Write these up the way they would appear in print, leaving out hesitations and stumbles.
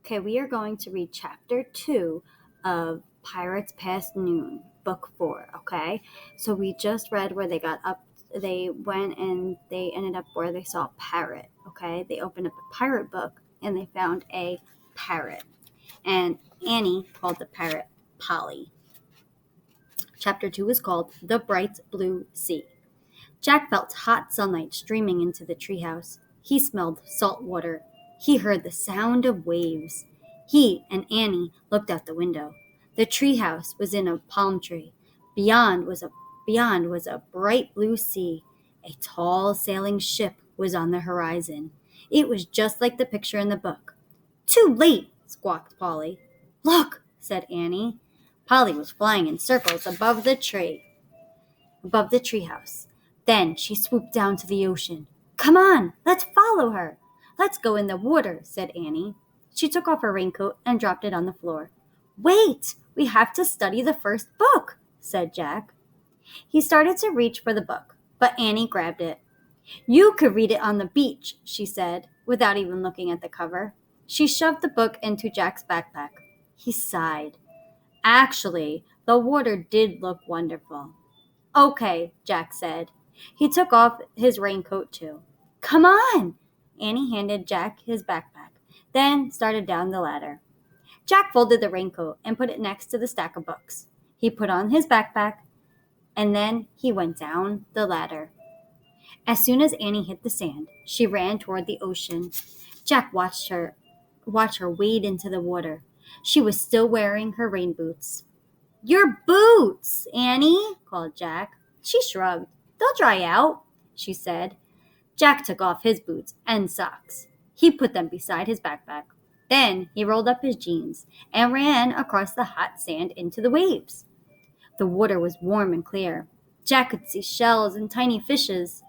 Okay, we are going to read chapter 2 of Pirates Past Noon, book 4, okay? So we just read where they went and they ended up where they saw a parrot, okay? They opened up a pirate book and they found a parrot. And Annie called the parrot Polly. Chapter 2 is called The Bright Blue Sea. Jack felt hot sunlight streaming into the treehouse. He smelled salt water. He heard the sound of waves. He and Annie looked out the window. The treehouse was in a palm tree. Beyond was a bright blue sea. A tall sailing ship was on the horizon. It was just like the picture in the book. "Too late!" squawked Polly. "Look!" said Annie. Polly was flying in circles above the treehouse. Then she swooped down to the ocean. "Come on, let's follow her." "Let's go in the water," said Annie. She took off her raincoat and dropped it on the floor. "Wait, we have to study the first book," said Jack. He started to reach for the book, but Annie grabbed it. "You could read it on the beach," she said, without even looking at the cover. She shoved the book into Jack's backpack. He sighed. Actually, the water did look wonderful. "Okay," Jack said. He took off his raincoat too. "Come on!" Annie handed Jack his backpack, then started down the ladder. Jack folded the raincoat and put it next to the stack of books. He put on his backpack, and then he went down the ladder. As soon as Annie hit the sand, she ran toward the ocean. Jack watched her wade into the water. She was still wearing her rain boots. "Your boots, Annie!" called Jack. She shrugged. "They'll dry out," she said. Jack took off his boots and socks. He put them beside his backpack. Then he rolled up his jeans and ran across the hot sand into the waves. The water was warm and clear. Jack could see shells and tiny fishes.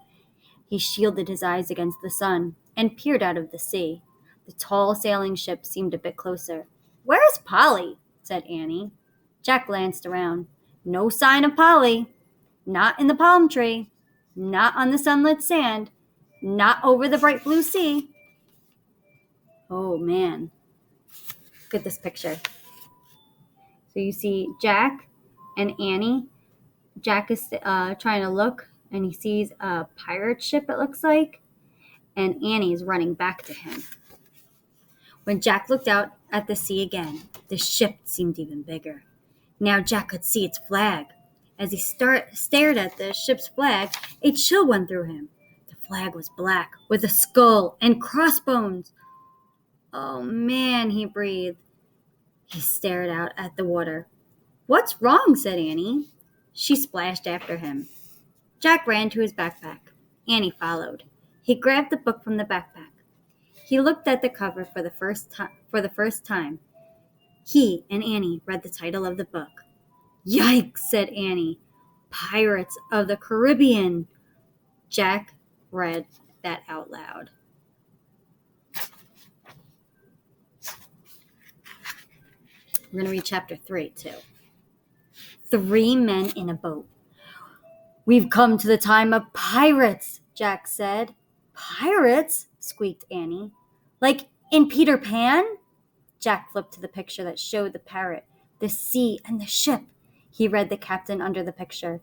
He shielded his eyes against the sun and peered out of the sea. The tall sailing ship seemed a bit closer. "Where's Polly?" said Annie. Jack glanced around. No sign of Polly. Not in the palm tree. Not on the sunlit sand. Not over the bright blue sea. Oh, man. Look at this picture. So you see Jack and Annie. Jack is trying to look, and he sees a pirate ship, it looks like, and Annie is running back to him. When Jack looked out at the sea again, the ship seemed even bigger. Now Jack could see its flag. As he stared at the ship's flag, a chill went through him. The flag was black, with a skull and crossbones. "Oh, man," he breathed. He stared out at the water. "What's wrong?" said Annie. She splashed after him. Jack ran to his backpack. Annie followed. He grabbed the book from the backpack. He looked at the cover for the first time. He and Annie read the title of the book. "Yikes," said Annie. "Pirates of the Caribbean." Jack read that out loud. We're going to read chapter 3, too. 3 men in a boat. "We've come to the time of pirates," Jack said. "Pirates?" squeaked Annie. "Like in Peter Pan?" Jack flipped to the picture that showed the parrot, the sea, and the ship. He read the captain under the picture.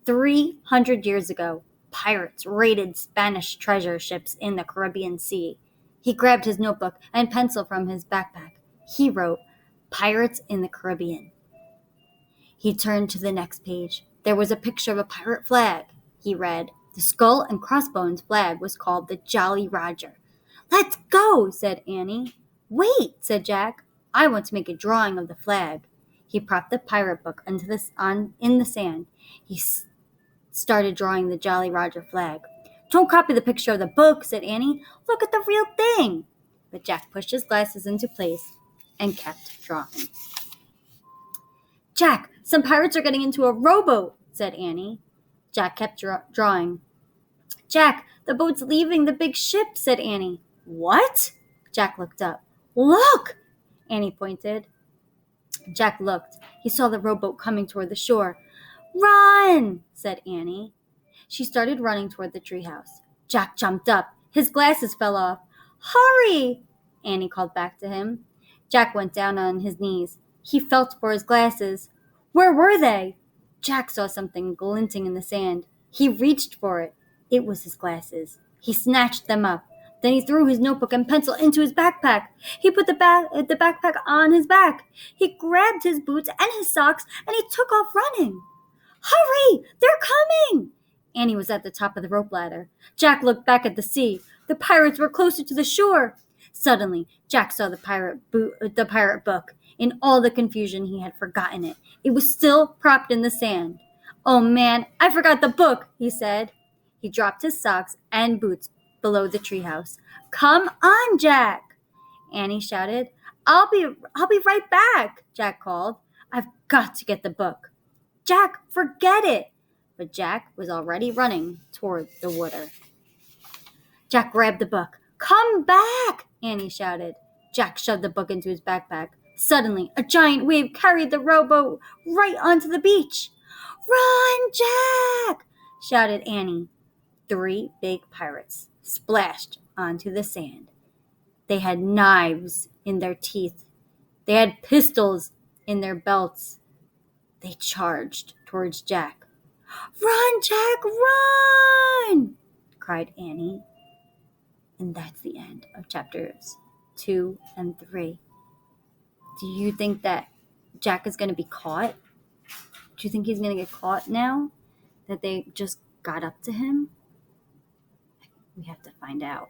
300 years ago, pirates raided Spanish treasure ships in the Caribbean Sea. He grabbed his notebook and pencil from his backpack. He wrote, "Pirates in the Caribbean." He turned to the next page. There was a picture of a pirate flag. He read, the skull and crossbones flag was called the Jolly Roger. "Let's go," said Annie. "Wait," said Jack. "I want to make a drawing of the flag." He propped the pirate book in the sand. He started drawing the Jolly Roger flag. "Don't copy the picture of the book," said Annie. "Look at the real thing." But Jack pushed his glasses into place and kept drawing. "Jack, some pirates are getting into a rowboat," said Annie. Jack kept drawing. "Jack, the boat's leaving the big ship," said Annie. "What?" Jack looked up. "Look!" Annie pointed. Jack looked. He saw the rowboat coming toward the shore. "Run!" said Annie. She started running toward the treehouse. Jack jumped up. His glasses fell off. "Hurry!" Annie called back to him. Jack went down on his knees. He felt for his glasses. Where were they? Jack saw something glinting in the sand. He reached for it. It was his glasses. He snatched them up. Then he threw his notebook and pencil into his backpack. He put the backpack on his back. He grabbed his boots and his socks, and he took off running. Hurry! They're coming! Annie was at the top of the rope ladder. Jack looked back at the sea. The pirates were closer to the shore. Suddenly, Jack saw the pirate book. In all the confusion, he had forgotten it. It was still propped in the sand. Oh man, I forgot the book, he said. He dropped his socks and boots below the treehouse. Come on, Jack! Annie shouted. I'll be right back, Jack called. I've got to get the book. Jack, forget it! But Jack was already running toward the water. Jack grabbed the book. Come back! Annie shouted. Jack shoved the book into his backpack. Suddenly, a giant wave carried the rowboat right onto the beach. Run, Jack! Shouted Annie. 3 big pirates splashed onto the sand. They had knives in their teeth. They had pistols in their belts. They charged towards Jack. Run, Jack, run! Cried Annie. And that's the end of chapters 2 and 3. Do you think that Jack is going to be caught? Do you think he's going to get caught now that they just got up to him? We have to find out.